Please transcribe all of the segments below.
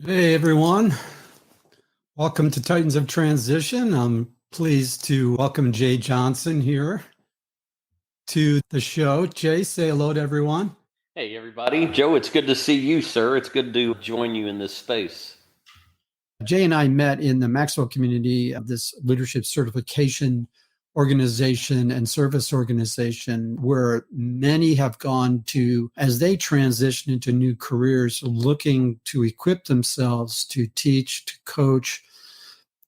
Hey everyone, welcome to Titans of Transition. I'm pleased to welcome Jay Johnson here to the show. Jay, say hello to everyone. Hey, everybody. Joe, it's good to see you, sir. It's good to join you in this space. Jay and I met in the Maxwell community of this leadership certification organization and service organization where many have gone to, as they transition into new careers, looking to equip themselves to teach, to coach,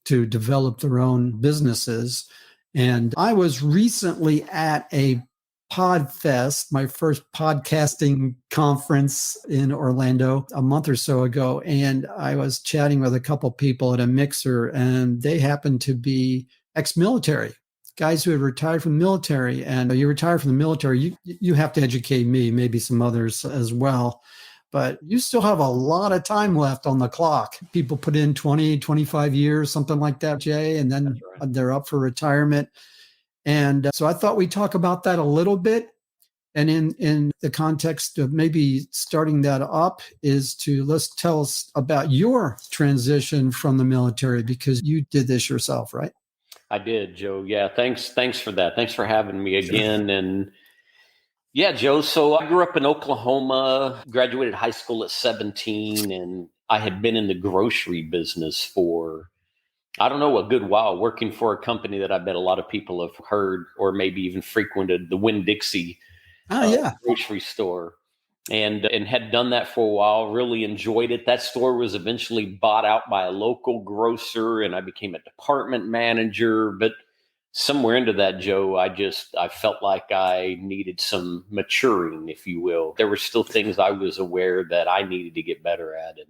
to develop their own businesses. And I was recently at a PodFest, my first podcasting conference in Orlando a month or so ago. And I was chatting with a couple people at a mixer, and they happened to be ex-military guys who had retired from the military. And you retire from the military, you have to educate me, maybe some others as well. But you still have a lot of time left on the clock. People put in 20, 25 years, something like that, Jay, and then they're up for retirement. And so I thought we'd talk about that a little bit. And in the context of maybe starting that up is let's tell us about your transition from the military, because you did this yourself, right? I did, Joe. Yeah, thanks for that. Thanks for having me again. Sure. And yeah, Joe, so I grew up in Oklahoma, graduated high school at 17, and I had been in the grocery business for, I don't know, a good while, working for a company that I bet a lot of people have heard or maybe even frequented, the Winn-Dixie grocery store. And had done that for a while, really enjoyed it. That store was eventually bought out by a local grocer, and I became a department manager. But somewhere into that, Joe, I felt like I needed some maturing, if you will. There were still things I was aware that I needed to get better at. And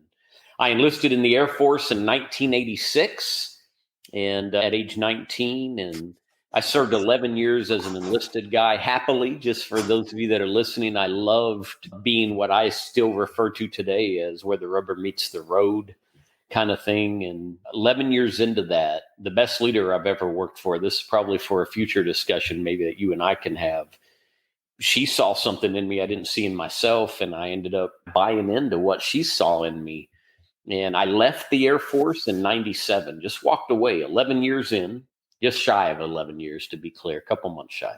I enlisted in the Air Force in 1986, and at age 19, and I served 11 years as an enlisted guy, happily. Just for those of you that are listening, I loved being what I still refer to today as where the rubber meets the road kind of thing. And 11 years into that, the best leader I've ever worked for, this is probably for a future discussion maybe that you and I can have. She saw something in me I didn't see in myself, and I ended up buying into what she saw in me. And I left the Air Force in 97, just walked away 11 years in. Just shy of 11 years, to be clear, a couple months shy.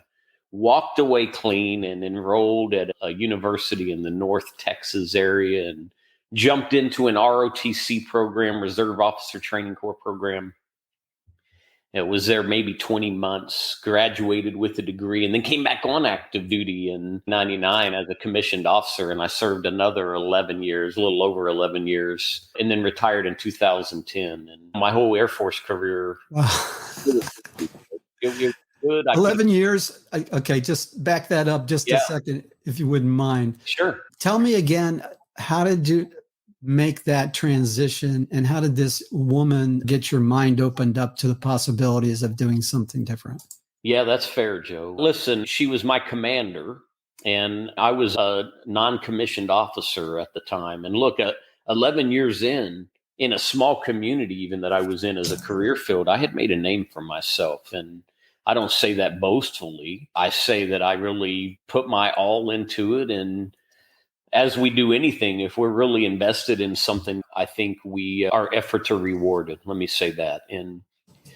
Walked away clean and enrolled at a university in the North Texas area and jumped into an ROTC program, Reserve Officer Training Corps program. It was there maybe 20 months, graduated with a degree, and then came back on active duty in 99 as a commissioned officer. And I served another 11 years, a little over 11 years, and then retired in 2010. And my whole Air Force career. Wow. It good. 11 years. Okay, just back that up just a second, if you wouldn't mind. Sure. Tell me again, how did you make that transition, and how did this woman get your mind opened up to the possibilities of doing something different? Yeah, that's fair, Joe. Listen, she was my commander, and I was a non-commissioned officer at the time. And look, 11 years in a small community even that I was in as a career field, I had made a name for myself. And I don't say that boastfully. I say that I really put my all into it. And as we do anything, if we're really invested in something, I think our efforts are rewarded. Let me say that. And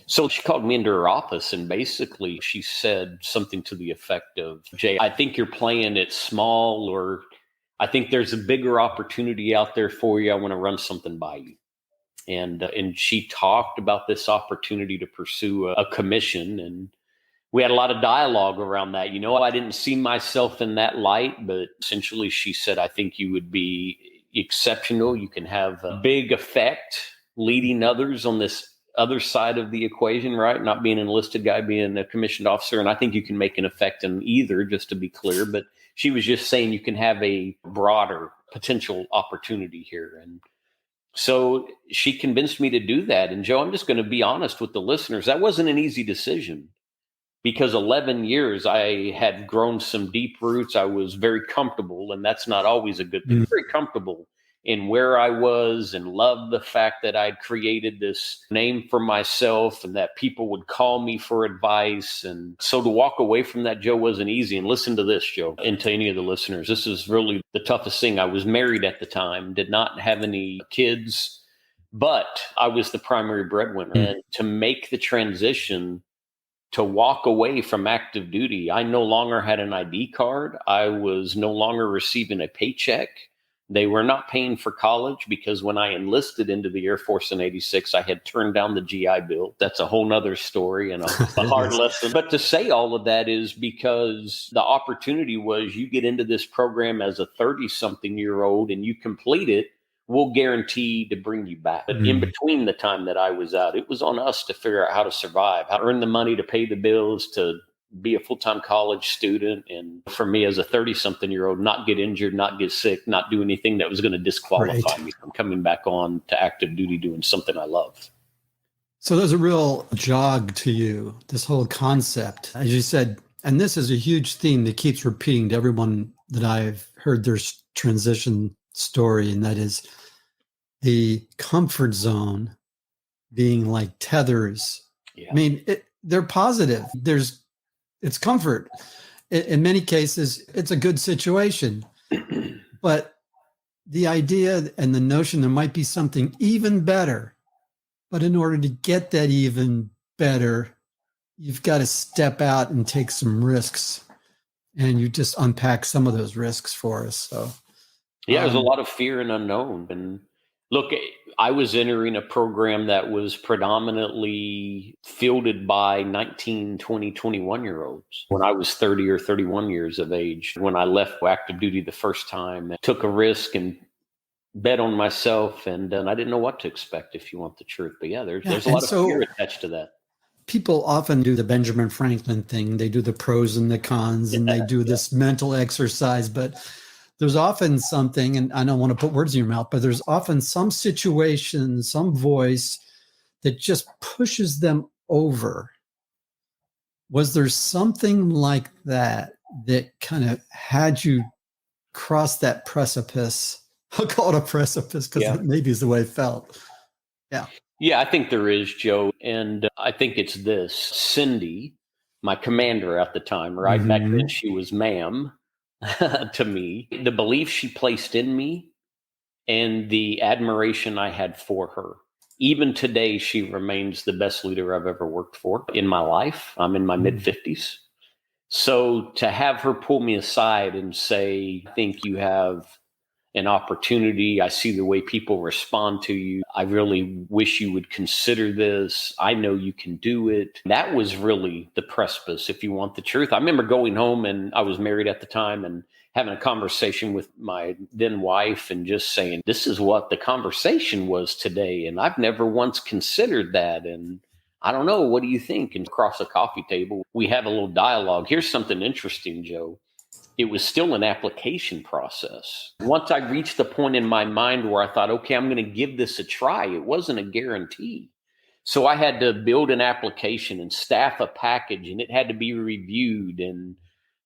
so she called me into her office, and basically she said something to the effect of, Jay, I think you're playing it small, or I think there's a bigger opportunity out there for you. I want to run something by you. And she talked about this opportunity to pursue a commission, and we had a lot of dialogue around that. You know, I didn't see myself in that light, but essentially she said, I think you would be exceptional. You can have a big effect leading others on this other side of the equation, right? Not being an enlisted guy, being a commissioned officer. And I think you can make an effect in either, just to be clear. But she was just saying you can have a broader potential opportunity here. And so she convinced me to do that. And Joe, I'm just going to be honest with the listeners. That wasn't an easy decision, because 11 years I had grown some deep roots. I was very comfortable, and that's not always a good thing. Very comfortable in where I was, and loved the fact that I'd created this name for myself and that people would call me for advice. And so to walk away from that, Joe, wasn't easy. And listen to this, Joe, and to any of the listeners, this is really the toughest thing. I was married at the time, did not have any kids. but I was the primary breadwinner. Mm. And to make the transition to walk away from active duty, I no longer had an ID card. I was no longer receiving a paycheck. They were not paying for college because when I enlisted into the Air Force in 86, I had turned down the GI Bill. That's a whole nother story and a hard lesson. But to say all of that is because the opportunity was you get into this program as a 30-something-year-old and you complete it, we'll guarantee to bring you back. But in between the time that I was out, it was on us to figure out how to survive, how to earn the money to pay the bills, to be a full-time college student. And for me as a 30-something-year-old, not get injured, not get sick, not do anything that was going to disqualify me from coming back on to active duty doing something I love. So there's a real jog to you, this whole concept, as you said, and this is a huge theme that keeps repeating to everyone that I've heard their transition story, and that is the comfort zone being like tethers. Yeah. I mean, they're positive. It's comfort. In many cases, it's a good situation. But the idea and the notion there might be something even better, but in order to get that even better, you've got to step out and take some risks. And you just unpack some of those risks for us. So, yeah, there's a lot of fear and unknown. And look, I was entering a program that was predominantly fielded by 19, 20, 21-year-olds. When I was 30 or 31 years of age, when I left active duty the first time, I took a risk and bet on myself, and I didn't know what to expect, if you want the truth. But yeah, there's a lot of fear attached to that. People often do the Benjamin Franklin thing. They do the pros and the cons, and they do this mental exercise, but there's often something, and I don't want to put words in your mouth, but there's often some situation, some voice that just pushes them over. Was there something like that kind of had you cross that precipice? I'll call it a precipice because maybe is the way it felt. Yeah. Yeah, I think there is, Joe. And I think it's this. Cindy, my commander at the time, right? Mm-hmm. Back then she was ma'am. To me, the belief she placed in me and the admiration I had for her. Even today, she remains the best leader I've ever worked for in my life. I'm in my mid-50s. So to have her pull me aside and say, I think you have an opportunity. I see the way people respond to you. I really wish you would consider this. I know you can do it. That was really the precipice, if you want the truth. I remember going home, and I was married at the time, and having a conversation with my then wife and just saying, this is what the conversation was today. And I've never once considered that. And I don't know, what do you think? And across a coffee table, we have a little dialogue. Here's something interesting, Joe. It was still an application process. Once I reached the point in my mind where I thought, okay, I'm going to give this a try, it wasn't a guarantee. So I had to build an application and staff a package, and it had to be reviewed and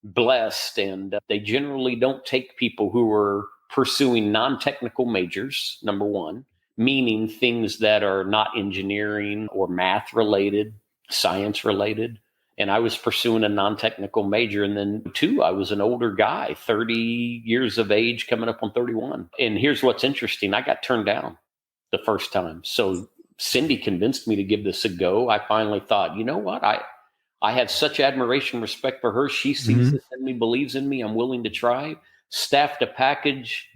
blessed. And they generally don't take people who are pursuing non-technical majors, number one, meaning things that are not engineering or math related, science related. And I was pursuing a non-technical major. And then two, I was an older guy, 30 years of age, coming up on 31. And here's what's interesting. I got turned down the first time. So Cindy convinced me to give this a go. I finally thought, you know what? I have such admiration, respect for her. She sees this in me, believes in me. I'm willing to try. Staffed a package.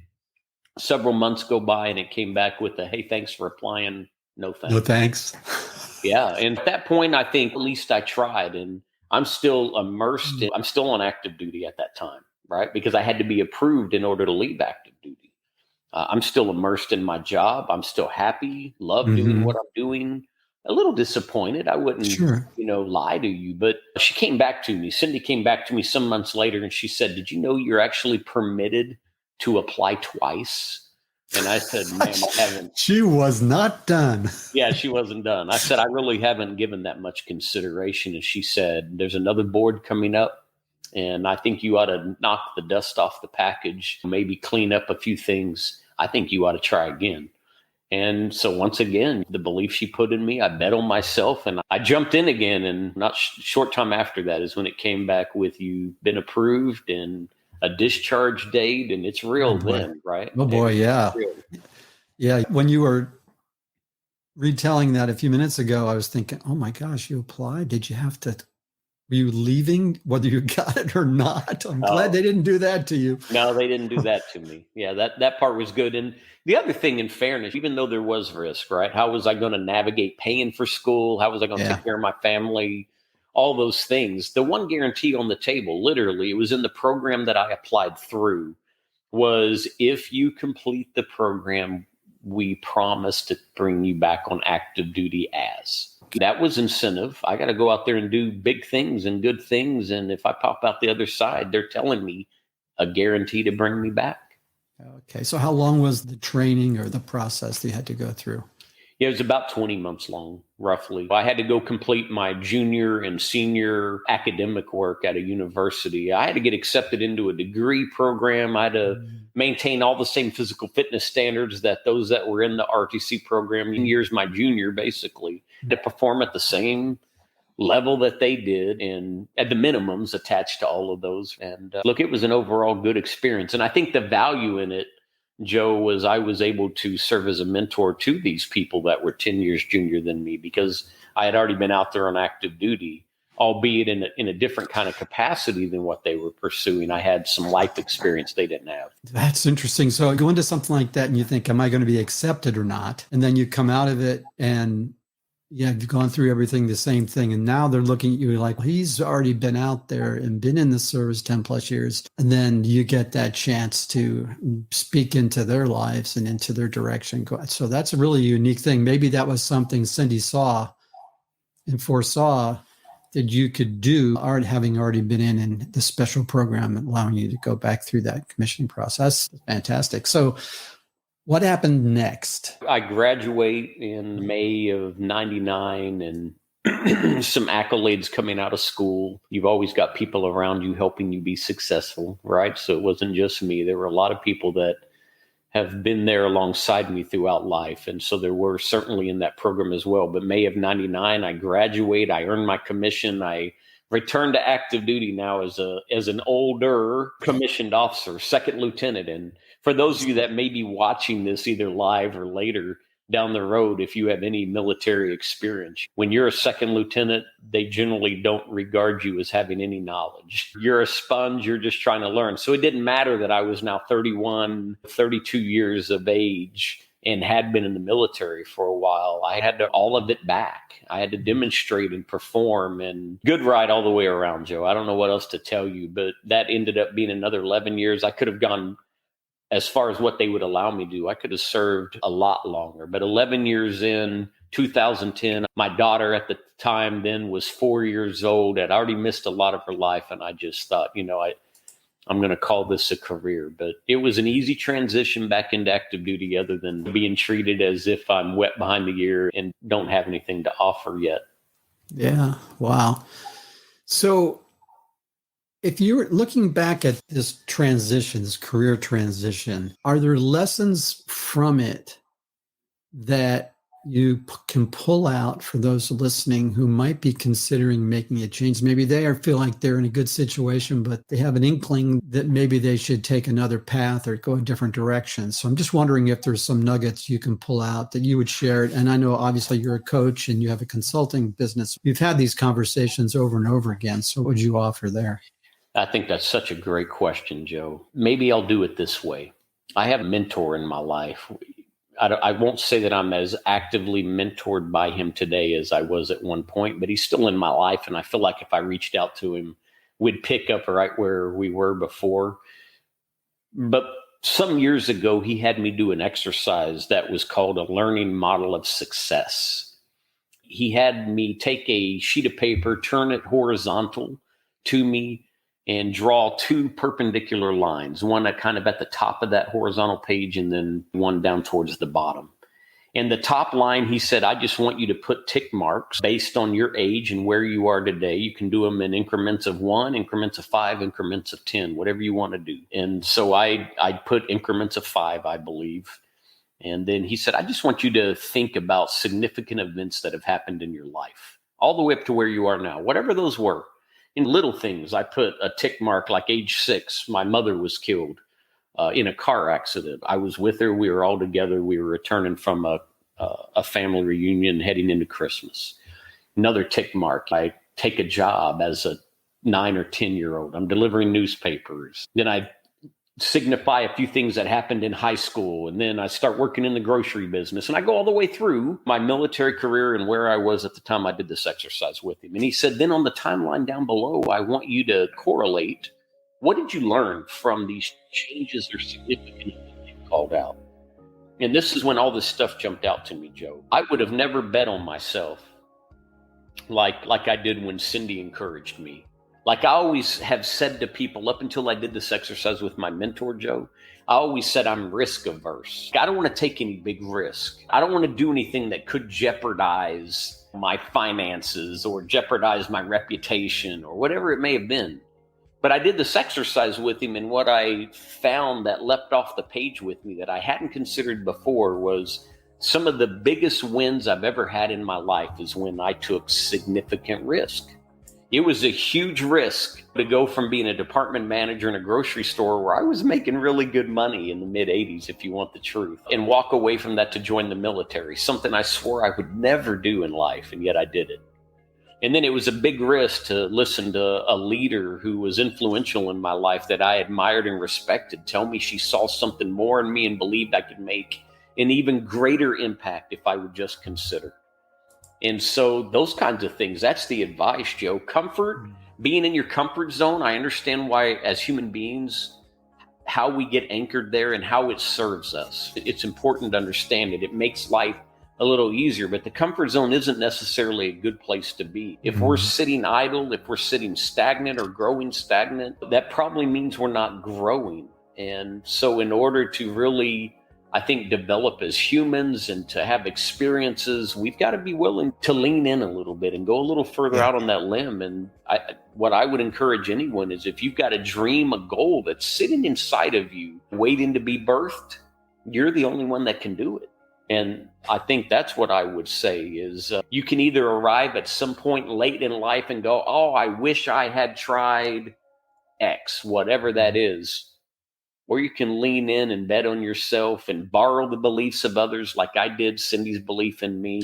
Several months go by, and it came back with a, hey, thanks for applying. No thanks. No thanks. Yeah. And at that point, I think at least I tried, and I'm still immersed. I'm still on active duty at that time, right? Because I had to be approved in order to leave active duty. I'm still immersed in my job. I'm still happy, love doing what I'm doing. A little disappointed. I wouldn't, lie to you, but she came back to me. Cindy came back to me some months later, and she said, did you know you're actually permitted to apply twice? And I said, ma'am, I haven't. She was not done. Yeah, she wasn't done. I said, I really haven't given that much consideration. And she said, there's another board coming up, and I think you ought to knock the dust off the package, maybe clean up a few things. I think you ought to try again. And so once again, the belief she put in me, I bet on myself, and I jumped in again. And not short time after that is when it came back with, you've been approved and a discharge date, and it's real then, right? Oh boy, yeah. Yeah. When you were retelling that a few minutes ago, I was thinking, oh my gosh, you applied? Did you have to, were you leaving whether you got it or not? I'm glad they didn't do that to you. No, they didn't do that to me. Yeah, that part was good. And the other thing, in fairness, even though there was risk, right? How was I going to navigate paying for school? How was I going to take care of my family? All those things. The one guarantee on the table, literally, it was in the program that I applied through, was if you complete the program, we promise to bring you back on active duty as. That was incentive. I got to go out there and do big things and good things. And if I pop out the other side, they're telling me a guarantee to bring me back. Okay. So how long was the training or the process that you had to go through? Yeah, it was about 20 months long, roughly. I had to go complete my junior and senior academic work at a university. I had to get accepted into a degree program. I had to maintain all the same physical fitness standards that those that were in the RTC program years my junior, basically, to perform at the same level that they did and at the minimums attached to all of those. And look, it was an overall good experience. And I think the value in it, Joe, was I was able to serve as a mentor to these people that were 10 years junior than me, because I had already been out there on active duty, albeit in a different kind of capacity than what they were pursuing. I had some life experience they didn't have. That's interesting. So go into something like that and you think, am I going to be accepted or not? And then you come out of it and you've gone through everything, the same thing. And now they're looking at you like, well, he's already been out there and been in the service 10 plus years. And then you get that chance to speak into their lives and into their direction. So that's a really unique thing. Maybe that was something Cindy saw and foresaw that you could do, having already been in the special program, allowing you to go back through that commissioning process. Fantastic. So what happened next? I graduate in May of 99 and some accolades coming out of school. You've always got people around you helping you be successful, right? So it wasn't just me. There were a lot of people that have been there alongside me throughout life. And so there were certainly in that program as well. But May of 99, I graduate, I earned my commission. I returned to active duty now as an older commissioned officer, second lieutenant. And for those of you that may be watching this either live or later down the road, if you have any military experience, when you're a second lieutenant, they generally don't regard you as having any knowledge. You're a sponge. You're just trying to learn. So it didn't matter that I was now 31, 32 years of age and had been in the military for a while. I had to all of it back. I had to demonstrate and perform, and good ride all the way around, Joe. I don't know what else to tell you, but that ended up being another 11 years. I could have gone as far as what they would allow me to do. I could have served a lot longer, but 11 years in, 2010, my daughter at the time then was 4 years old. I'd already missed a lot of her life. And I just thought, I'm going to call this a career. But it was an easy transition back into active duty, other than being treated as if I'm wet behind the ear and don't have anything to offer yet. Yeah. Wow. So if you're looking back at this transition, this career transition, are there lessons from it that you can pull out for those listening who might be considering making a change? Maybe they feel like they're in a good situation, but they have an inkling that maybe they should take another path or go a different direction. So I'm just wondering if there's some nuggets you can pull out that you would share. And I know obviously you're a coach and you have a consulting business. You've had these conversations over and over again. So what would you offer there? I think that's such a great question, Joe. Maybe I'll do it this way. I have a mentor in my life. I won't say that I'm as actively mentored by him today as I was at one point, but he's still in my life. And I feel like if I reached out to him, we'd pick up right where we were before. But some years ago, he had me do an exercise that was called a learning model of success. He had me take a sheet of paper, turn it horizontal to me, and draw two perpendicular lines, one kind of at the top of that horizontal page and then one down towards the bottom. And the top line, he said, I just want you to put tick marks based on your age and where you are today. You can do them in increments of 1, increments of 5, increments of 10, whatever you want to do. And so I put increments of 5, I believe. And then he said, I just want you to think about significant events that have happened in your life, all the way up to where you are now, whatever those were. In little things, I put a tick mark like age 6. My mother was killed in a car accident. I was with her. We were all together. We were returning from a a family reunion heading into Christmas. Another tick mark, I take a job as a 9 or 10-year-old. I'm delivering newspapers. Then I signify a few things that happened in high school. And then I start working in the grocery business. And I go all the way through my military career and where I was at the time I did this exercise with him. And he said, then on the timeline down below, I want you to correlate. What did you learn from these changes that are significant that you called out? And this is when all this stuff jumped out to me, Joe. I would have never bet on myself like I did when Cindy encouraged me. Like I always have said to people up until I did this exercise with my mentor, Joe, I always said I'm risk averse. I don't want to take any big risk. I don't want to do anything that could jeopardize my finances or jeopardize my reputation or whatever it may have been. But I did this exercise with him, and what I found that leapt off the page with me that I hadn't considered before was some of the biggest wins I've ever had in my life is when I took significant risk. It was a huge risk to go from being a department manager in a grocery store where I was making really good money in the mid-'80s, if you want the truth, and walk away from that to join the military, something I swore I would never do in life, and yet I did it. And then it was a big risk to listen to a leader who was influential in my life that I admired and respected tell me she saw something more in me and believed I could make an even greater impact if I would just consider. And so those kinds of things, that's the advice, Joe. Comfort, being in your comfort zone. I understand why, as human beings, how we get anchored there and how it serves us. It's important to understand it. It makes life a little easier, but the comfort zone isn't necessarily a good place to be. If we're sitting idle, if we're sitting stagnant or growing stagnant, that probably means we're not growing. And so in order to really, I think, develop as humans and to have experiences, we've got to be willing to lean in a little bit and go a little further out on that limb. And what I would encourage anyone is if you've got a dream, a goal that's sitting inside of you, waiting to be birthed, you're the only one that can do it. And I think that's what I would say is you can either arrive at some point late in life and go, oh, I wish I had tried X, whatever that is. Or you can lean in and bet on yourself and borrow the beliefs of others like I did, Cindy's belief in me.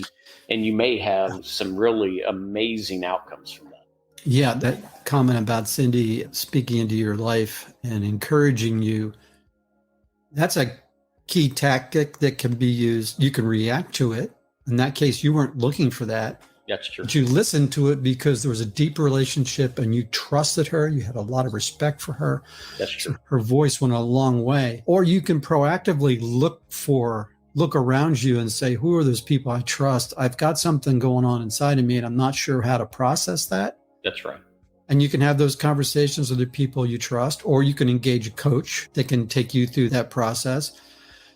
And you may have some really amazing outcomes from that. Yeah, that comment about Cindy speaking into your life and encouraging you, that's a key tactic that can be used. You can react to it. In that case, you weren't looking for that. That's true. But you listened to it because there was a deep relationship and you trusted her. You had a lot of respect for her. That's true. Her voice went a long way. Or you can proactively look around you and say, who are those people I trust? I've got something going on inside of me and I'm not sure how to process that. That's right. And you can have those conversations with the people you trust, or you can engage a coach that can take you through that process.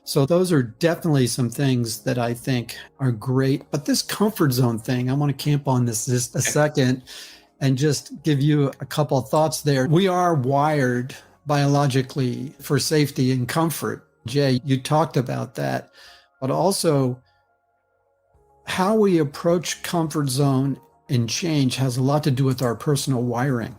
So those are definitely some things that I think are great. But this comfort zone thing, I want to camp on this just a second and just give you a couple of thoughts there. We are wired biologically for safety and comfort. Jay, you talked about that, but also how we approach comfort zone and change has a lot to do with our personal wiring.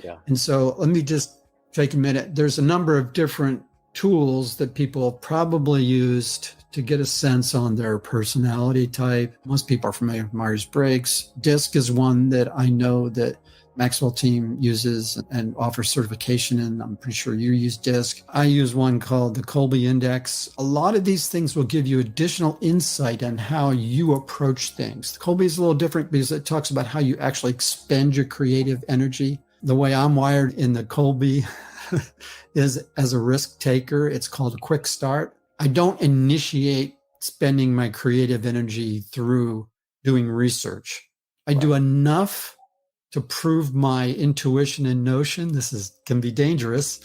Yeah. And so let me just take a minute. There's a number of different tools that people probably used to get a sense on their personality type. Most people are familiar with Myers-Briggs. DISC is one that I know that Maxwell team uses and offers certification in. I'm pretty sure you use DISC. I use one called the Kolbe Index. A lot of these things will give you additional insight on how you approach things. The Kolbe is a little different because it talks about how you actually expend your creative energy. The way I'm wired in the Kolbe is as a risk taker. It's called a quick start. I don't initiate spending my creative energy through doing research. I do enough to prove my intuition and notion. Can be dangerous.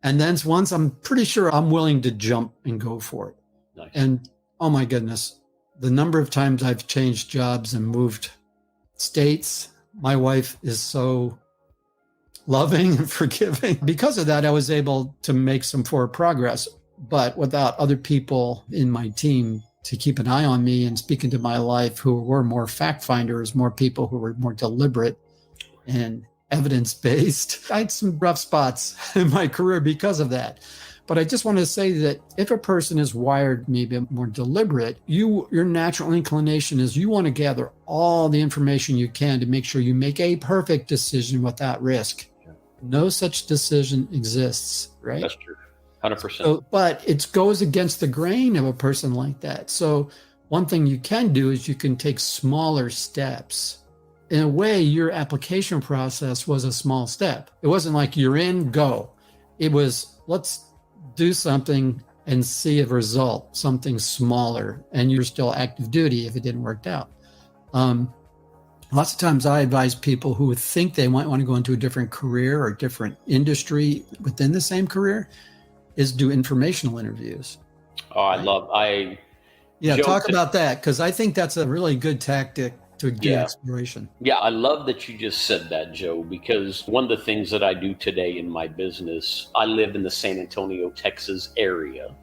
And then once I'm pretty sure, I'm willing to jump and go for it. Nice. And oh my goodness, the number of times I've changed jobs and moved states, my wife is so loving and forgiving. Because of that, I was able to make some forward progress, but without other people in my team to keep an eye on me and speak into my life who were more fact finders, more people who were more deliberate and evidence-based. I had some rough spots in my career because of that. But I just want to say that if a person is wired maybe more deliberate, your natural inclination is you want to gather all the information you can to make sure you make a perfect decision without risk. No such decision exists, right? That's true. 100%. So, but it goes against the grain of a person like that. So one thing you can do is you can take smaller steps. In a way, your application process was a small step. It wasn't like you're in, go. It was, let's do something and see a result, something smaller, and you're still active duty if it didn't work out. Lots of times I advise people who think they might want to go into a different career or different industry within the same career is do informational interviews. Oh, Yeah, talk about that, because I think that's a really good tactic to do exploration. Yeah, I love that you just said that, Joe, because one of the things that I do today in my business, I live in the San Antonio, Texas area.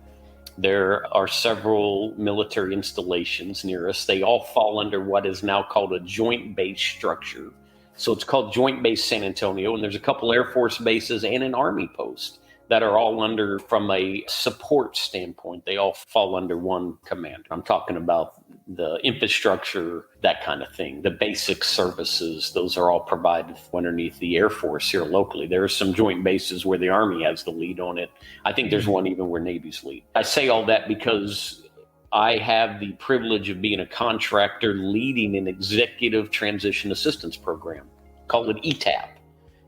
There are several military installations near us. They all fall under what is now called a joint base structure. So it's called Joint Base San Antonio, and there's a couple Air Force bases and an Army post that are all under, from a support standpoint, they all fall under one commander. I'm talking about the infrastructure, that kind of thing, the basic services, those are all provided underneath the Air Force here locally. There are some joint bases where the Army has the lead on it. I think there's one even where Navy's lead. I say all that because I have the privilege of being a contractor leading an executive transition assistance program, call it ETAP.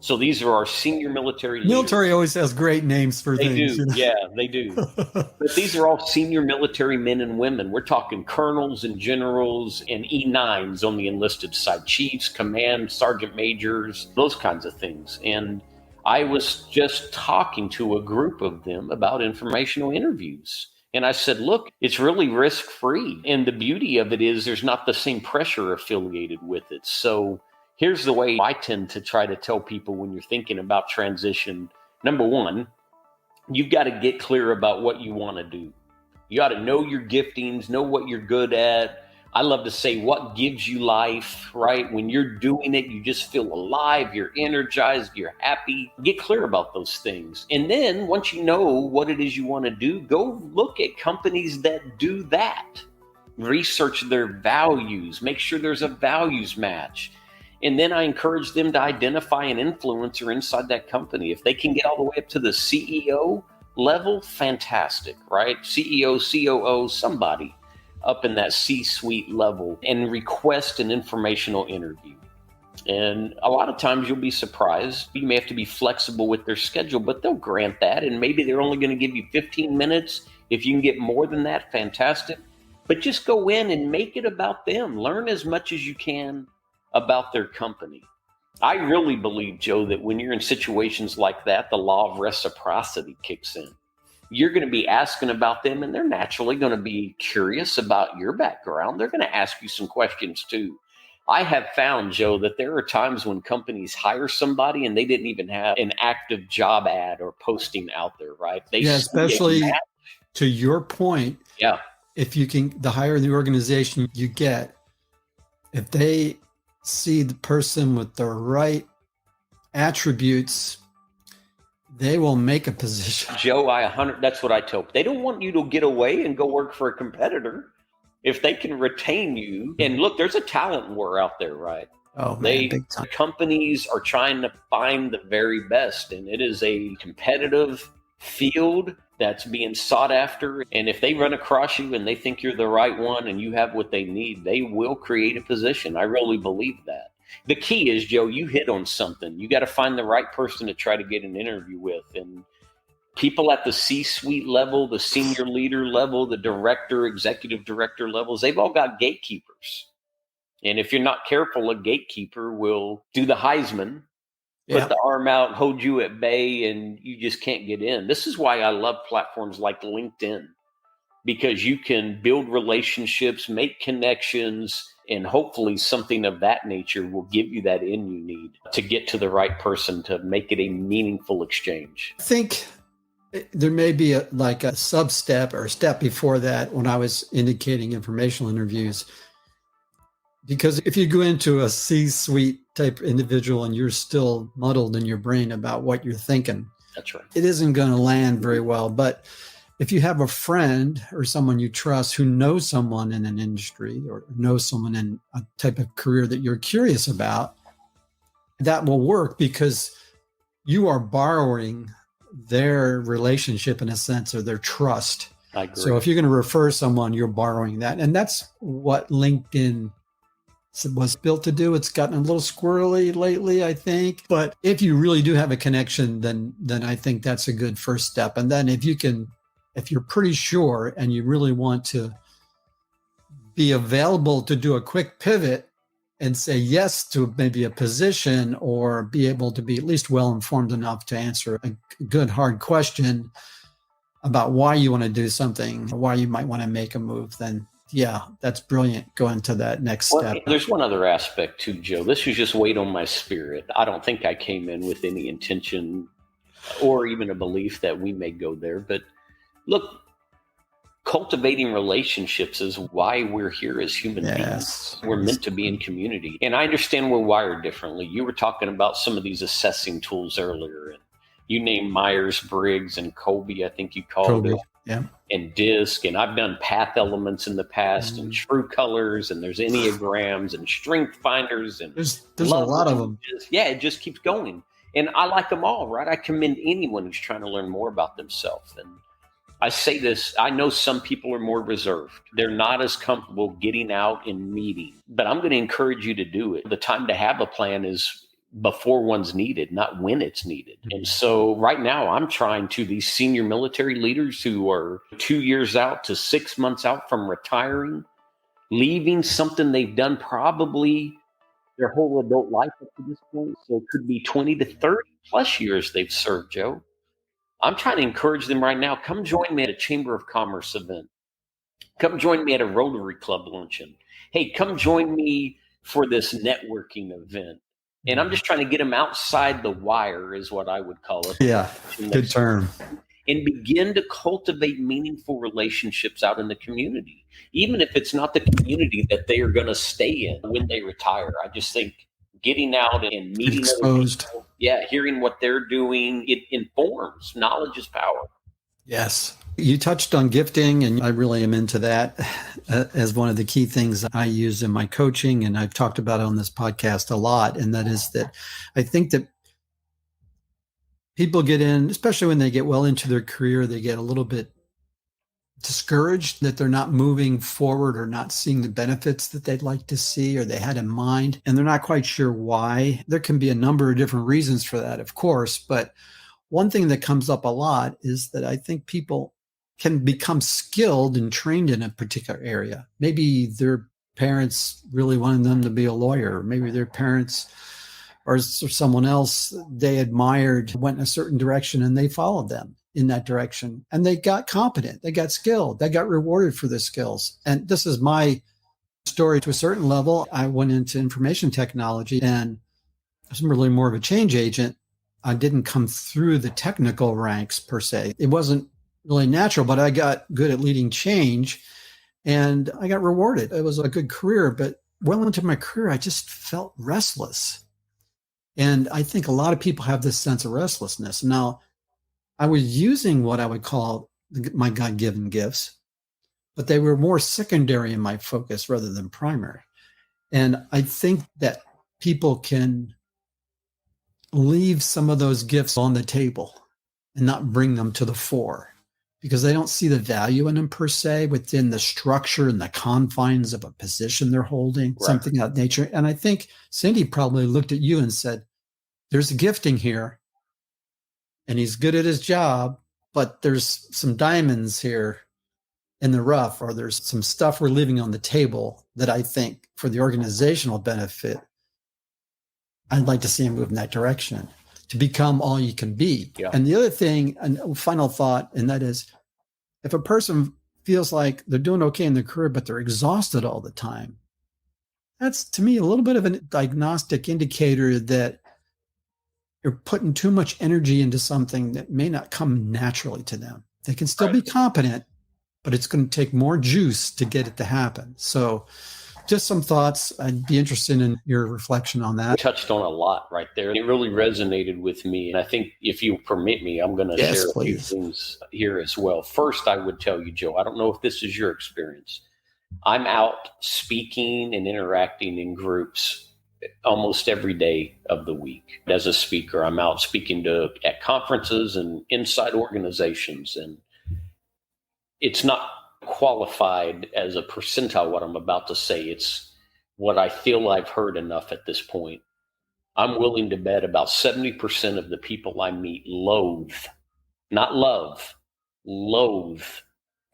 So these are our senior military leaders. Military always has great names for things. They do, you know? Yeah, they do. But these are all senior military men and women. We're talking colonels and generals and E9s on the enlisted side, chiefs, command, sergeant majors, those kinds of things. And I was just talking to a group of them about informational interviews. And I said, look, it's really risk-free. And the beauty of it is there's not the same pressure affiliated with it. So here's the way I tend to try to tell people when you're thinking about transition. Number one, you've got to get clear about what you want to do. You got to know your giftings, know what you're good at. I love to say what gives you life, right? When you're doing it, you just feel alive, you're energized, you're happy. Get clear about those things. And then once you know what it is you want to do, go look at companies that do that. Research their values, make sure there's a values match. And then I encourage them to identify an influencer inside that company. If they can get all the way up to the CEO level, fantastic, right? CEO, COO, somebody up in that C-suite level, and request an informational interview. And a lot of times you'll be surprised. You may have to be flexible with their schedule, but they'll grant that. And maybe they're only going to give you 15 minutes. If you can get more than that, fantastic. But just go in and make it about them. Learn as much as you can about their company. I really believe, Joe, that when you're in situations like that, the law of reciprocity kicks in. You're going to be asking about them, and they're naturally going to be curious about your background. They're going to ask you some questions too. I have found, Joe, that there are times when companies hire somebody and they didn't even have an active job ad or posting out there, right? Especially to your point. Yeah. If you can, the higher the organization you get, if they see the person with the right attributes, they will make a position. Joe, that's what I tell. They don't want you to get away and go work for a competitor. If they can retain you, and look, there's a talent war out there, right? Oh, man, big time. Companies are trying to find the very best, and it is a competitive field that's being sought after. And if they run across you and they think you're the right one and you have what they need, they will create a position. I really believe that. The key is, Joe, you hit on something. You got to find the right person to try to get an interview with. And people at the C-suite level, the senior leader level, the director, executive director levels, they've all got gatekeepers. And if you're not careful, a gatekeeper will do the Heisman, put the arm out, hold you at bay, and you just can't get in. This is why I love platforms like LinkedIn, because you can build relationships, make connections, and hopefully something of that nature will give you that in you need to get to the right person to make it a meaningful exchange. I think there may be a sub-step or a step before that when I was indicating informational interviews. Because if you go into a C-suite type individual and you're still muddled in your brain about what you're thinking, That's right. it isn't going to land very well. But if you have a friend or someone you trust who knows someone in an industry or knows someone in a type of career that you're curious about, that will work because you are borrowing their relationship in a sense, or their trust. I agree. So if you're going to refer someone, you're borrowing that. And that's what LinkedIn was built to do. It's gotten a little squirrely lately, I think. But if you really do have a connection, then I think that's a good first step. And then if you're pretty sure and you really want to be available to do a quick pivot and say yes to maybe a position, or be able to be at least well-informed enough to answer a good, hard question about why you want to do something, or why you might want to make a move, then yeah, that's brilliant. Go into that next step. There's one other aspect too, Joe. This was just weight on my spirit. I don't think I came in with any intention or even a belief that we may go there. But look, cultivating relationships is why we're here as human beings. We're meant to be in community. And I understand we're wired differently. You were talking about some of these assessing tools earlier. And you named Myers-Briggs and Colby, I think you called it. Yeah. And DISC. And I've done path elements in the past, and true colors, and there's Enneagrams and strength finders. And there's a lot of them. Yeah, it just keeps going. And I like them all, right? I commend anyone who's trying to learn more about themselves. And I say this, I know some people are more reserved. They're not as comfortable getting out and meeting, but I'm going to encourage you to do it. The time to have a plan is before one's needed, not when it's needed. And so right now I'm trying to, these senior military leaders who are 2 years out to 6 months out from retiring, leaving something they've done probably their whole adult life up to this point. So it could be 20 to 30 plus years they've served, Joe. I'm trying to encourage them right now. Come join me at a Chamber of Commerce event. Come join me at a Rotary Club luncheon. Hey, come join me for this networking event. And I'm just trying to get them outside the wire, is what I would call it. Yeah, good term. And begin to cultivate meaningful relationships out in the community, even if it's not the community that they are going to stay in when they retire. I just think getting out and meeting exposed. Other people, hearing what they're doing, it informs. Knowledge is power. Yes. You touched on gifting, and I really am into that as one of the key things I use in my coaching, and I've talked about it on this podcast a lot, and that is that I think that people get in, especially when they get well into their career, they get a little bit discouraged that they're not moving forward or not seeing the benefits that they'd like to see or they had in mind, and they're not quite sure why. There can be a number of different reasons for that, of course, but one thing that comes up a lot is that I think people can become skilled and trained in a particular area. Maybe their parents really wanted them to be a lawyer. Maybe their parents or someone else they admired went in a certain direction and they followed them in that direction. And they got competent, they got skilled, they got rewarded for their skills. And this is my story to a certain level. I went into information technology and I was really more of a change agent. I didn't come through the technical ranks per se. It wasn't really natural, but I got good at leading change and I got rewarded. It was a good career, but well into my career, I just felt restless. And I think a lot of people have this sense of restlessness. Now, I was using what I would call my God-given gifts, but they were more secondary in my focus rather than primary. And I think that people can leave some of those gifts on the table and not bring them to the fore because they don't see the value in them per se within the structure and the confines of a position they're holding, right. Something of that nature. And I think Cindy probably looked at you and said, there's a gifting here and he's good at his job, but there's some diamonds here in the rough, or there's some stuff we're leaving on the table that I think for the organizational benefit, I'd like to see him move in that direction to become all you can be. Yeah. And the other thing, and final thought, and that is, if a person feels like they're doing okay in their career, but they're exhausted all the time, that's to me a little bit of a diagnostic indicator that you're putting too much energy into something that may not come naturally to them. They can still be competent, but it's going to take more juice to get it to happen. So just some thoughts. I'd be interested in your reflection on that. Touched on a lot right there. It really resonated with me. And I think if you permit me, I'm going to Yes, share a few please. things here as well. First, I would tell you, Joe, I don't know if this is your experience. I'm out speaking and interacting in groups almost every day of the week. As a speaker, I'm out speaking at conferences and inside organizations. And it's not qualified as a percentile what I'm about to say. It's what I feel I've heard enough at this point. I'm willing to bet about 70% of the people I meet loathe, not love, loathe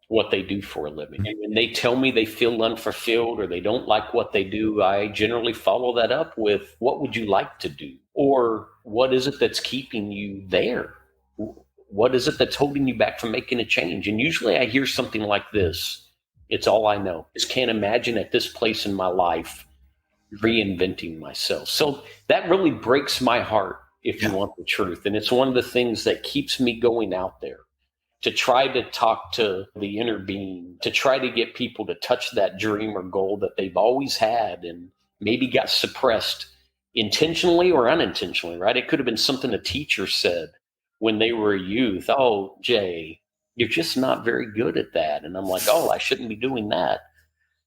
what they do for a living. And when they tell me they feel unfulfilled or they don't like what they do, I generally follow that up with, what would you like to do? Or what is it that's keeping you there? What is it that's holding you back from making a change? And usually I hear something like this. It's all I know. Just can't imagine at this place in my life reinventing myself. So that really breaks my heart, if you want the truth. And it's one of the things that keeps me going out there, to try to talk to the inner being, to try to get people to touch that dream or goal that they've always had and maybe got suppressed intentionally or unintentionally, right? It could have been something a teacher said when they were a youth. Oh, Jay, you're just not very good at that. And I'm like, oh, I shouldn't be doing that.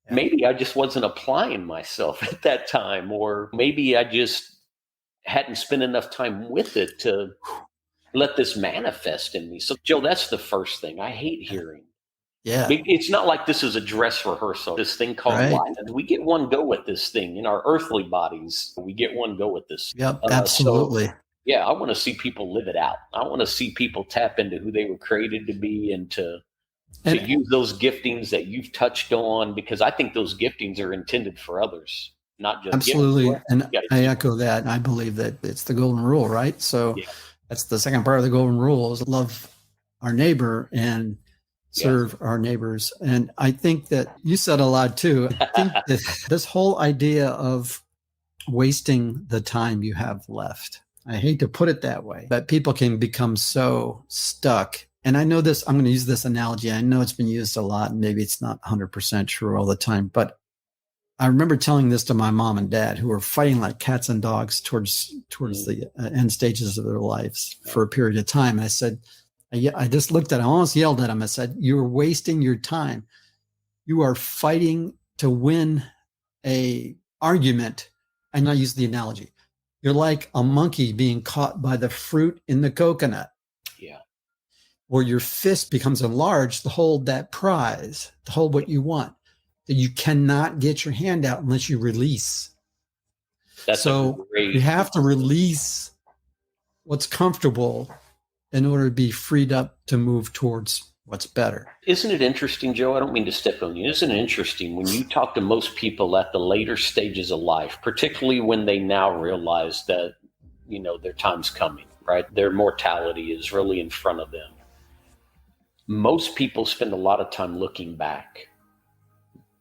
Yeah. Maybe I just wasn't applying myself at that time, or maybe I just hadn't spent enough time with it to let this manifest in me. So, Joe, that's the first thing. I hate hearing. Yeah. It's not like this is a dress rehearsal, this thing called life. We get one go at this thing in our earthly bodies. We get one go at this. Yep, absolutely. So, yeah, I want to see people live it out. I want to see people tap into who they were created to be and to use those giftings that you've touched on, because I think those giftings are intended for others, not just absolutely. And I echo that. And I believe that it's the golden rule, right? So that's the second part of the golden rule, is love our neighbor and serve our neighbors. And I think that you said a lot too. I think that this whole idea of wasting the time you have left, I hate to put it that way, but people can become so stuck. And I know this, I'm going to use this analogy. I know it's been used a lot, and maybe it's not 100% true all the time, but I remember telling this to my mom and dad, who were fighting like cats and dogs towards the end stages of their lives for a period of time. I said, I just looked at him, I almost yelled at him. I said, you're wasting your time. You are fighting to win a argument. And I use the analogy. You're like a monkey being caught by the fruit in the coconut. Yeah. Where your fist becomes enlarged to hold that prize, to hold what you want. That you cannot get your hand out unless you release. So you have to release what's comfortable in order to be freed up to move towards what's better. Isn't it interesting, Joe? I don't mean to step on you. Isn't it interesting when you talk to most people at the later stages of life, particularly when they now realize that, their time's coming, right? Their mortality is really in front of them. Most people spend a lot of time looking back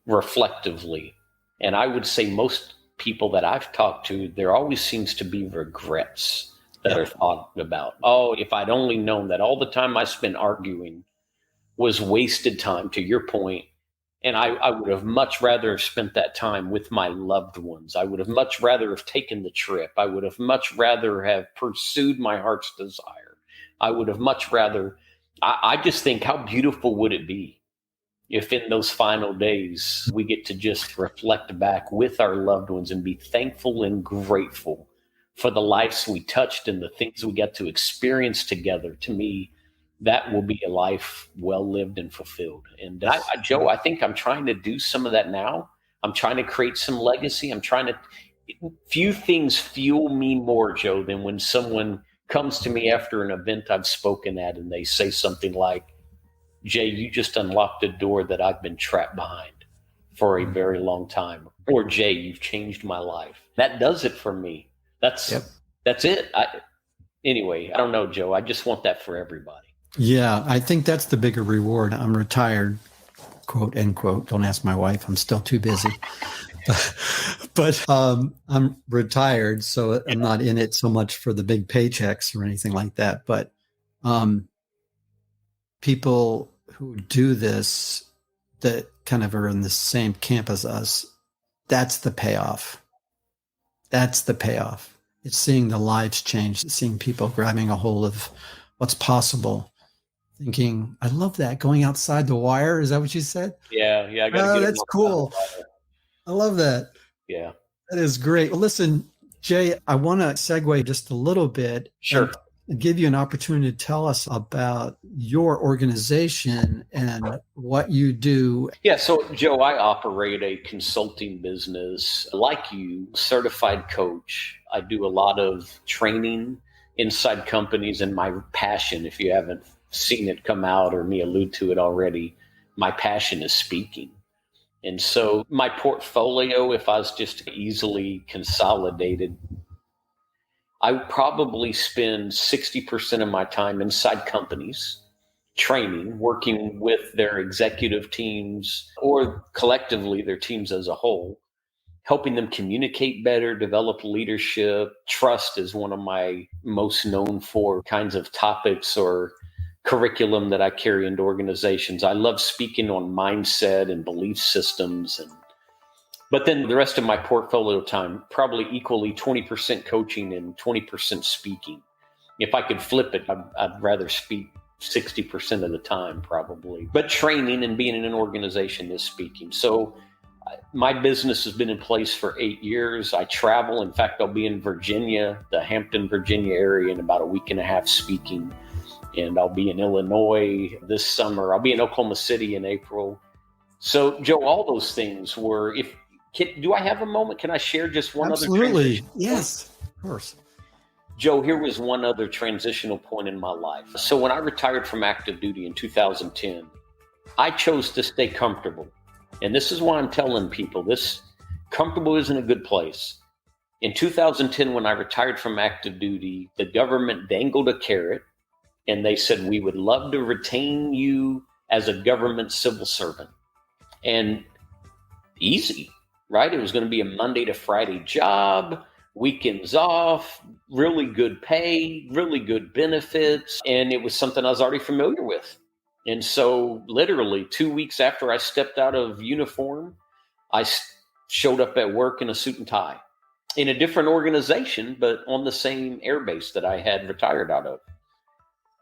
reflectively. And I would say most people that I've talked to, there always seems to be regrets that are thought about. Oh, if I'd only known that all the time I spent arguing was wasted time, to your point. And I would have much rather have spent that time with my loved ones. I would have much rather have taken the trip. I would have much rather have pursued my heart's desire. I would have much rather, I just think, how beautiful would it be if in those final days we get to just reflect back with our loved ones and be thankful and grateful for the lives we touched and the things we got to experience together. To me, that will be a life well lived and fulfilled. And Joe, I think I'm trying to do some of that now. I'm trying to create some legacy. Few things fuel me more, Joe, than when someone comes to me after an event I've spoken at and they say something like, Jay, you just unlocked a door that I've been trapped behind for a very long time. Or Jay, you've changed my life. That does it for me. That's it. Anyway, I don't know, Joe. I just want that for everybody. Yeah, I think that's the bigger reward. I'm retired, quote, end quote. Don't ask my wife. I'm still too busy. But I'm retired, so I'm not in it so much for the big paychecks or anything like that. But people who do this that kind of are in the same camp as us That's the payoff. That's the payoff. It's seeing the lives change, seeing people grabbing a hold of what's possible, thinking, I love that. Going outside the wire. Is that what you said? Yeah. I got to get That's cool. I love that. Yeah. That is great. Well, listen, Jay, I want to segue just a little bit. Sure. And give you an opportunity to tell us about your organization and what you do. Yeah. So, Joe, I operate a consulting business like you, certified coach. I do a lot of training inside companies, and my passion, if you haven't seen it come out or me allude to it already, my passion is speaking. And so my portfolio, if I was just easily consolidated, I would probably spend 60% of my time inside companies, training, working with their executive teams or collectively their teams as a whole, helping them communicate better, develop leadership. Trust is one of my most known for kinds of topics or curriculum that I carry into organizations. I love speaking on mindset and belief systems, but then the rest of my portfolio time, probably equally 20% coaching and 20% speaking. If I could flip it, I'd rather speak 60% of the time probably. But training and being in an organization is speaking. So my business has been in place for 8 years. I travel. In fact, I'll be in Virginia, the Hampton, Virginia area in about a week and a half speaking. And I'll be in Illinois this summer. I'll be in Oklahoma City in April. So, Joe, all those things were, do I have a moment? Can I share just one Absolutely. other transition? Yes, of course. Joe, here was one other transitional point in my life. So when I retired from active duty in 2010, I chose to stay comfortable. And this is why I'm telling people this: comfortable isn't a good place. In 2010, when I retired from active duty, the government dangled a carrot and they said, we would love to retain you as a government civil servant. And easy, right? It was going to be a Monday to Friday job, weekends off, really good pay, really good benefits. And it was something I was already familiar with. And so literally 2 weeks after I stepped out of uniform, I showed up at work in a suit and tie in a different organization, but on the same airbase that I had retired out of.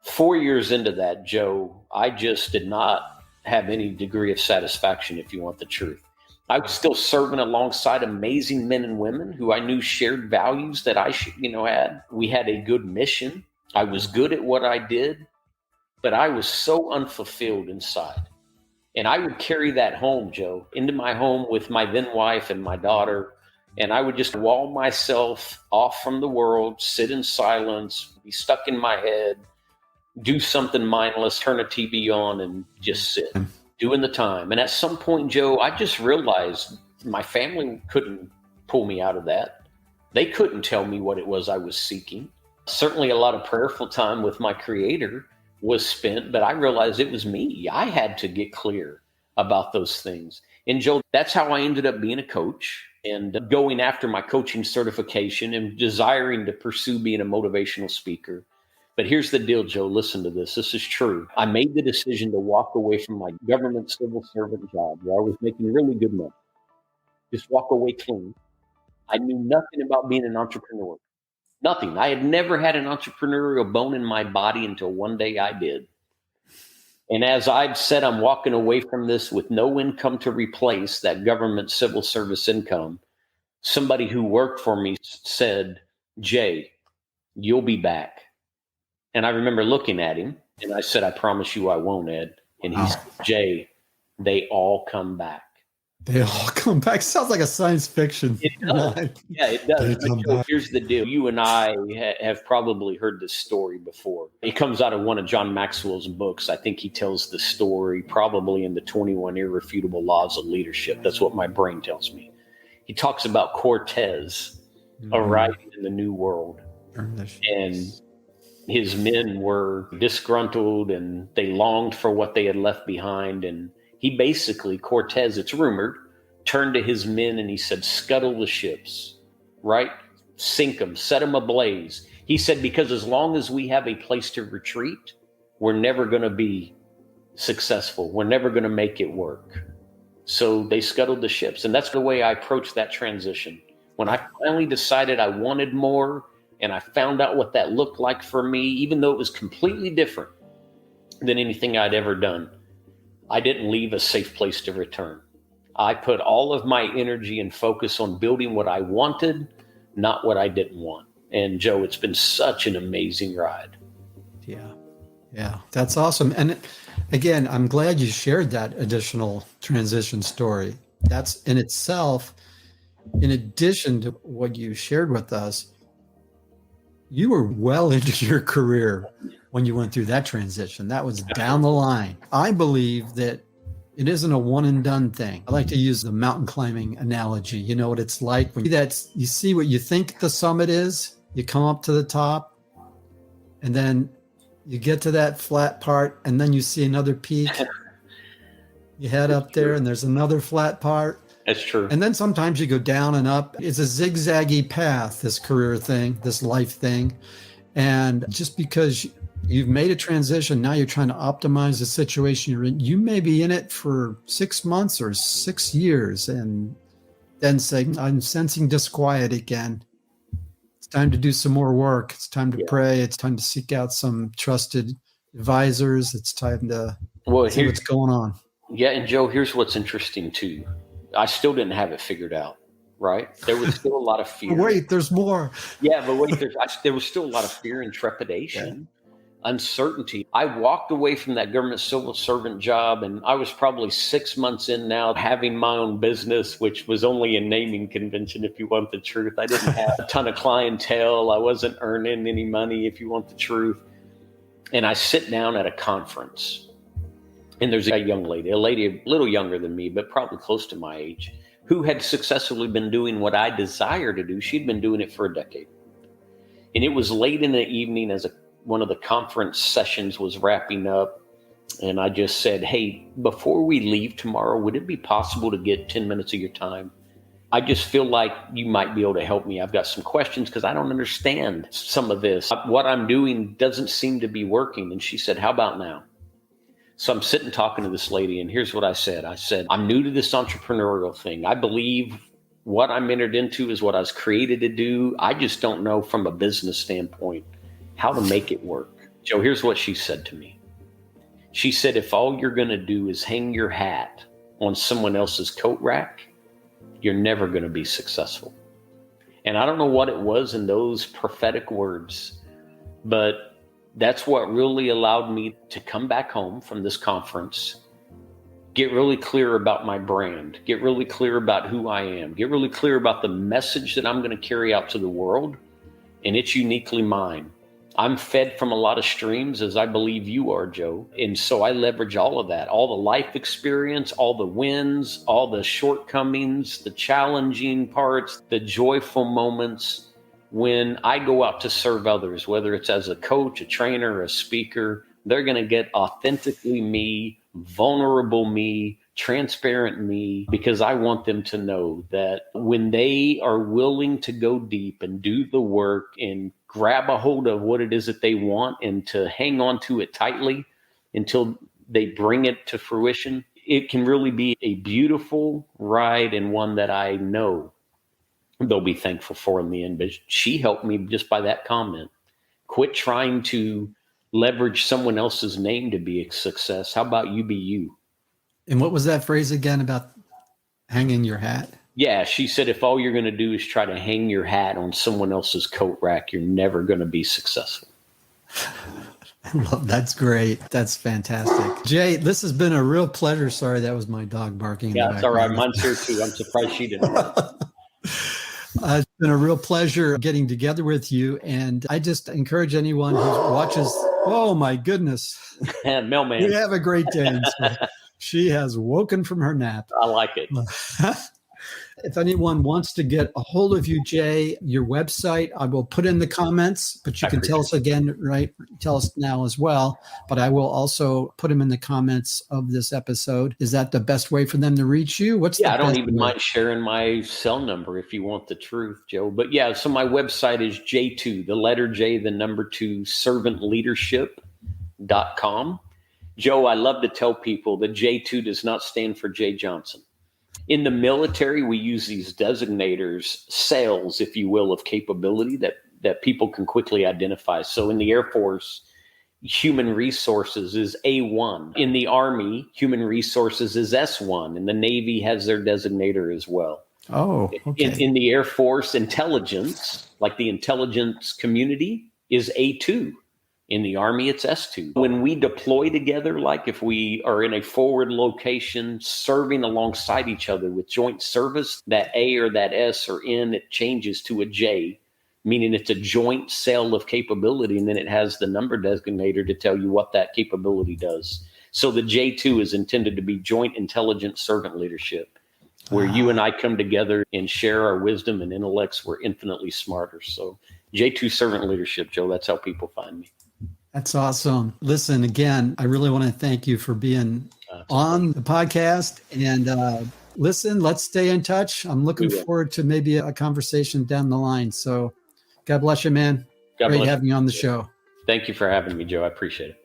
4 years into that, Joe, I just did not have any degree of satisfaction, if you want the truth. I was still serving alongside amazing men and women who I knew shared values that I had. We had a good mission. I was good at what I did, but I was so unfulfilled inside. And I would carry that home, Joe, into my home with my then wife and my daughter. And I would just wall myself off from the world, sit in silence, be stuck in my head, do something mindless, turn a TV on and just sit, doing the time. And at some point, Joe, I just realized my family couldn't pull me out of that. They couldn't tell me what it was I was seeking. Certainly a lot of prayerful time with my Creator was spent, but I realized it was me. I had to get clear about those things. And Joe, that's how I ended up being a coach and going after my coaching certification and desiring to pursue being a motivational speaker. But here's the deal, Joe. Listen to this. This is true. I made the decision to walk away from my government civil servant job where I was making really good money. Just walk away clean. I knew nothing about being an entrepreneur. Nothing. I had never had an entrepreneurial bone in my body until one day I did. And as I've said, I'm walking away from this with no income to replace that government civil service income. Somebody who worked for me said, Jay, you'll be back. And I remember looking at him and I said, I promise you I won't, Ed. And he said, Jay, they all come back. They all come back. Sounds like a science fiction. It does. Yeah, it does. But here's the deal. You and I have probably heard this story before. It comes out of one of John Maxwell's books. I think he tells the story probably in the 21 Irrefutable Laws of Leadership. That's what my brain tells me. He talks about Cortez arriving in the New World. And his men were disgruntled and they longed for what they had left behind. And he basically, Cortez, it's rumored, turned to his men and he said, scuttle the ships, right? Sink them, set them ablaze. He said, because as long as we have a place to retreat, we're never going to be successful. We're never going to make it work. So they scuttled the ships. And that's the way I approached that transition. When I finally decided I wanted more and I found out what that looked like for me, even though it was completely different than anything I'd ever done, I didn't leave a safe place to return. I put all of my energy and focus on building what I wanted, not what I didn't want. And Joe, it's been such an amazing ride. Yeah, that's awesome. And again, I'm glad you shared that additional transition story. That's in itself, in addition to what you shared with us, you were well into your career when you went through that transition. That was down the line. I believe that it isn't a one and done thing. I like to use the mountain climbing analogy. You know what it's like when you see what you think the summit is, you come up to the top, and then you get to that flat part, and then you see another peak. You head up there, and there's another flat part. That's true. And then sometimes you go down and up. It's a zigzaggy path, this career thing, this life thing. And just because you've made a transition, now you're trying to optimize the situation you're in. You may be in it for 6 months or 6 years and then say, I'm sensing disquiet again. It's time to do some more work. It's time to pray. It's time to seek out some trusted advisors. It's time to see what's going on. Yeah. And Joe, here's what's interesting too. I still didn't have it figured out, right? There was still a lot of fear. Wait, there's more. Yeah, but wait, there was still a lot of fear and trepidation, uncertainty. I walked away from that government civil servant job, and I was probably 6 months in now having my own business, which was only a naming convention, if you want the truth. I didn't have a ton of clientele. I wasn't earning any money, if you want the truth. And I sit down at a conference, and there's a young lady, a little younger than me, but probably close to my age, who had successfully been doing what I desire to do. She'd been doing it for a decade. And it was late in the evening as one of the conference sessions was wrapping up. And I just said, hey, before we leave tomorrow, would it be possible to get 10 minutes of your time? I just feel like you might be able to help me. I've got some questions because I don't understand some of this. What I'm doing doesn't seem to be working. And she said, how about now? So I'm sitting talking to this lady, and here's what I said. I said, I'm new to this entrepreneurial thing. I believe what I'm entered into is what I was created to do. I just don't know from a business standpoint how to make it work. Joe, here's what she said to me. She said, if all you're going to do is hang your hat on someone else's coat rack, you're never going to be successful. And I don't know what it was in those prophetic words, but that's what really allowed me to come back home from this conference, get really clear about my brand, get really clear about who I am, get really clear about the message that I'm going to carry out to the world, and it's uniquely mine. I'm fed from a lot of streams, as I believe you are, Joe. And so I leverage all of that, all the life experience, all the wins, all the shortcomings, the challenging parts, the joyful moments. When I go out to serve others, whether it's as a coach, a trainer, a speaker, they're going to get authentically me, vulnerable me, transparent me, because I want them to know that when they are willing to go deep and do the work and grab a hold of what it is that they want and to hang on to it tightly until they bring it to fruition, it can really be a beautiful ride and one that I know they'll be thankful for in the end. But she helped me just by that comment. Quit trying to leverage someone else's name to be a success. How about you be you? And what was that phrase again about hanging your hat? Yeah, she said, if all you're going to do is try to hang your hat on someone else's coat rack, you're never going to be successful. That's great. That's fantastic. Jay, this has been a real pleasure. Sorry, that was my dog barking. Yeah, it's all right. Mine's here too. I'm surprised she didn't. It's been a real pleasure getting together with you. And I just encourage anyone who watches. Oh, my goodness. Mailman. You have a great day. She has woken from her nap. I like it. If anyone wants to get a hold of you, Jay, your website, I will put in the comments, but you can tell us again, right? Tell us now as well. But I will also put them in the comments of this episode. Is that the best way for them to reach you? I don't even mind sharing my cell number if you want the truth, Joe. But yeah, so my website is J2, the letter J, the number 2, servantleadership.com. Joe, I love to tell people that J2 does not stand for Jay Johnson. In the military, we use these designators, cells, if you will, of capability that people can quickly identify. So in the Air Force, human resources is A1. In the Army, human resources is S1. And the Navy has their designator as well. Oh, okay. In the Air Force, intelligence, like the intelligence community, is A2. In the Army, it's S2. When we deploy together, like if we are in a forward location serving alongside each other with joint service, that A or that S or N, it changes to a J, meaning it's a joint cell of capability, and then it has the number designator to tell you what that capability does. So the J2 is intended to be joint intelligence servant leadership, where you and I come together and share our wisdom and intellects. We're infinitely smarter. So J2 servant leadership, Joe, that's how people find me. That's awesome. Listen, again, I really want to thank you for being on the podcast. And listen, let's stay in touch. I'm looking forward to maybe a conversation down the line. So God bless you, man. Great having you on the show. Thank you for having me, Joe. I appreciate it.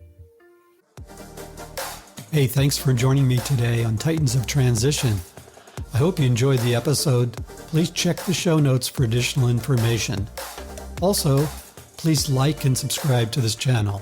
Hey, thanks for joining me today on Titans of Transition. I hope you enjoyed the episode. Please check the show notes for additional information. Also, please like and subscribe to this channel.